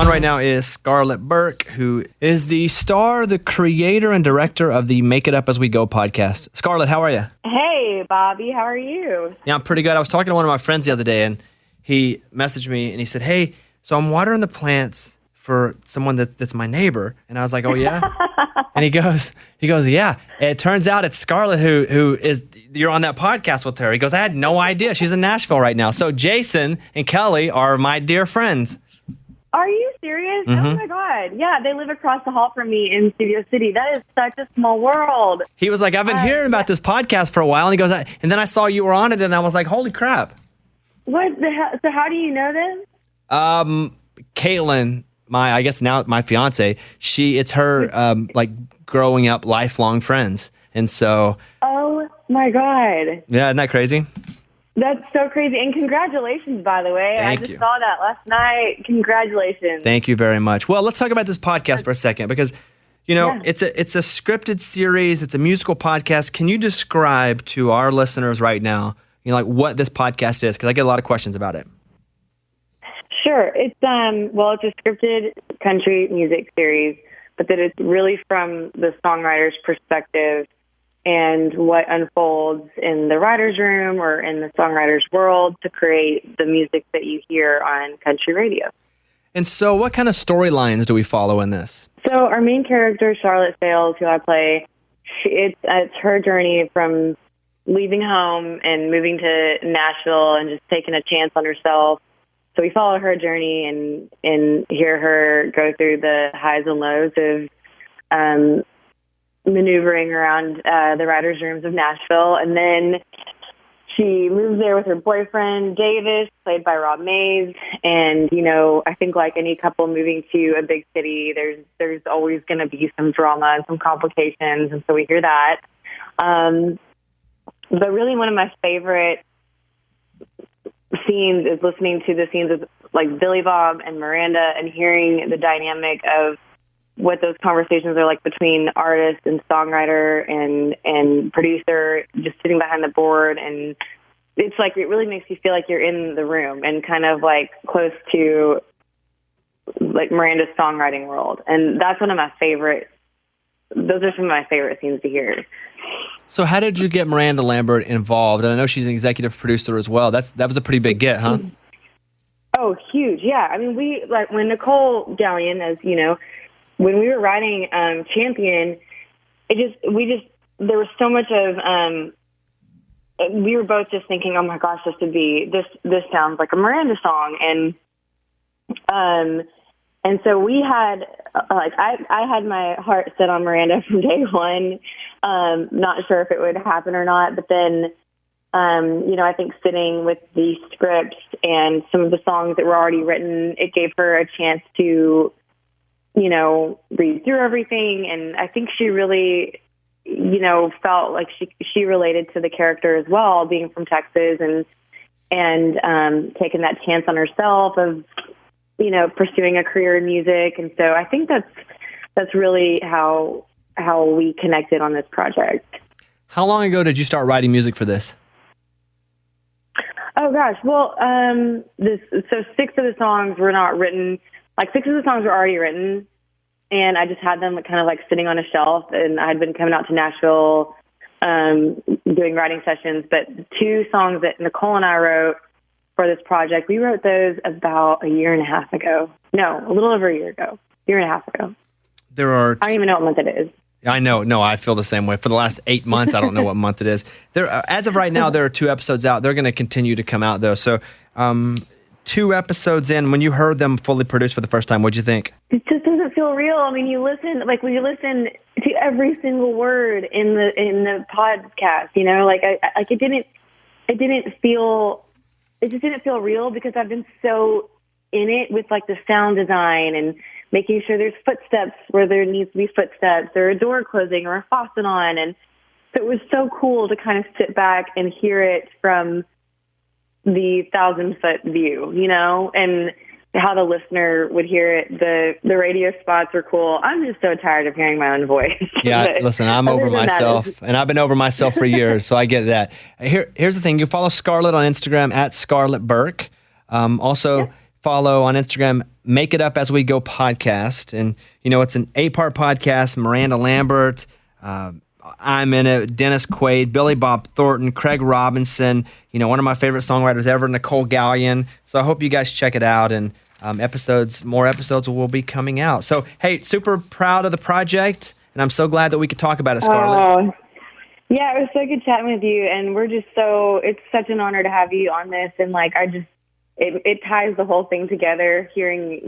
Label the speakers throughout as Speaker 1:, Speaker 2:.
Speaker 1: On right now is Scarlett Burke, who is the star, the creator, and director of the Make It Up As We Go podcast. Scarlett, how are you?
Speaker 2: Hey, Bobby, how are you?
Speaker 1: Yeah, I'm pretty good. I was talking to one of my friends the other day, and he messaged me, and he said, hey, so I'm watering the plants for someone that's my neighbor. And I was like, oh, yeah? And he goes, yeah. It turns out it's Scarlett who is, you're on that podcast with her. He goes, I had no idea. She's in Nashville right now. So Jason and Kelly are my dear friends.
Speaker 2: Are you serious?
Speaker 1: Mm-hmm.
Speaker 2: Oh, my God. Yeah, they live across the hall from me in Studio City. That is such a small world.
Speaker 1: He was like, I've been hearing about this podcast for a while. And he goes, and then I saw you were on it, and I was like, holy crap.
Speaker 2: What the hell? So how do you know them?
Speaker 1: Caitlin, I guess now my fiance, it's her like growing up lifelong friends. And so.
Speaker 2: Oh, my God.
Speaker 1: Yeah, isn't that crazy?
Speaker 2: That's so crazy. And congratulations, by the way.
Speaker 1: Thank
Speaker 2: I just
Speaker 1: you.
Speaker 2: saw that last night. Congratulations.
Speaker 1: Thank you very much. Well, let's talk about this podcast for a second because, it's a scripted series. It's a musical podcast. Can you describe to our listeners right now, like what this podcast is? Because I get a lot of questions about it.
Speaker 2: Sure. It's it's a scripted country music series, but that it's really from the songwriter's perspective and what unfolds in the writer's room or in the songwriter's world to create the music that you hear on country radio.
Speaker 1: And so what kind of storylines do we follow in this?
Speaker 2: So our main character, Charlotte Sales, who I play, it's her journey from leaving home and moving to Nashville and just taking a chance on herself. So we follow her journey and hear her go through the highs and lows of maneuvering around the writers' rooms of Nashville. And then she moves there with her boyfriend, Davis, played by Rob Mays. And, I think like any couple moving to a big city, there's always going to be some drama and some complications. And so we hear that. But really one of my favorite scenes is listening to the scenes of like Billy Bob and Miranda and hearing the dynamic of what those conversations are like between artist and songwriter and producer, just sitting behind the board. And it's like, it really makes you feel like you're in the room and kind of like close to like Miranda's songwriting world. And that's those are some of my favorite scenes to hear.
Speaker 1: So how did you get Miranda Lambert involved? And I know she's an executive producer as well. That was a pretty big get, huh?
Speaker 2: Oh, huge. Yeah. I mean, when Nicole Gallion, as you know, when we were writing Champion, there was so much of, we were both just thinking, oh my gosh, this sounds like a Miranda song. And so we had, I had my heart set on Miranda from day one, not sure if it would happen or not, but then, I think sitting with the scripts and some of the songs that were already written, it gave her a chance to, read through everything. And I think she really, felt like she related to the character as well, being from Texas and taking that chance on herself of, pursuing a career in music. And so I think that's really how we connected on this project.
Speaker 1: How long ago did you start writing music for this?
Speaker 2: Oh gosh. Well, so 6 of the songs were not written. Like 6 of the songs were already written, and I just had them kind of like sitting on a shelf. And I had been coming out to Nashville, doing writing sessions. But 2 songs that Nicole and I wrote for this project, we wrote those about a year and a half ago. No, a little over a year ago. Year and a half ago. I don't even know what month it is.
Speaker 1: I know. No, I feel the same way. For the last 8 months, I don't know what month it is. As of right now, there are 2 episodes out. They're going to continue to come out, though. So 2 episodes in, when you heard them fully produced for the first time, what'd you think?
Speaker 2: It just doesn't feel real. I mean, when you listen to every single word in the podcast, it just didn't feel real because I've been so in it with like the sound design and making sure there's footsteps where there needs to be footsteps or a door closing or a faucet on. And so it was so cool to kind of sit back and hear it from the 1,000-foot view, and how the listener would hear it. The radio spots are cool. I'm just so tired of hearing my own voice.
Speaker 1: Yeah, listen, I'm over myself, and I've been over myself for years, so I get that. Here's the thing. You follow Scarlett on Instagram at Scarlett Burke. Also follow on Instagram Make It Up As We Go podcast. And, it's an 8-part podcast. Miranda Lambert, I'm in it, Dennis Quaid, Billy Bob Thornton, Craig Robinson, one of my favorite songwriters ever, Nicole Gallion. So I hope you guys check it out, and more episodes will be coming out. So, hey, super proud of the project, and I'm so glad that we could talk about it, Scarlett.
Speaker 2: Oh, yeah, it was so good chatting with you, and it's such an honor to have you on this, and it ties the whole thing together, hearing,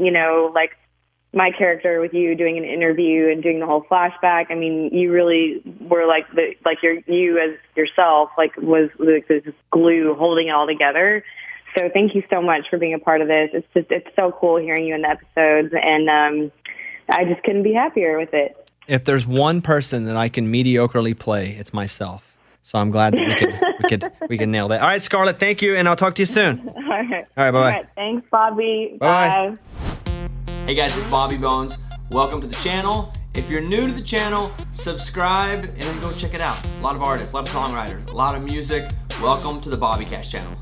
Speaker 2: my character with you doing an interview and doing the whole flashback. I mean, you really were you as yourself, was this glue holding it all together. So thank you so much for being a part of this. It's so cool hearing you in the episodes, and I just couldn't be happier with it.
Speaker 1: If there's one person that I can mediocrely play, it's myself. So I'm glad that we can nail that. All right, Scarlett, thank you, and I'll talk to you soon.
Speaker 2: All right.
Speaker 1: All right, bye-bye.
Speaker 2: All right, thanks, Bobby.
Speaker 1: Bye.
Speaker 2: Bye.
Speaker 1: Hey guys, it's Bobby Bones. Welcome to the channel. If you're new to the channel, subscribe and then go check it out. A lot of artists, a lot of songwriters, a lot of music. Welcome to the Bobby Cash channel.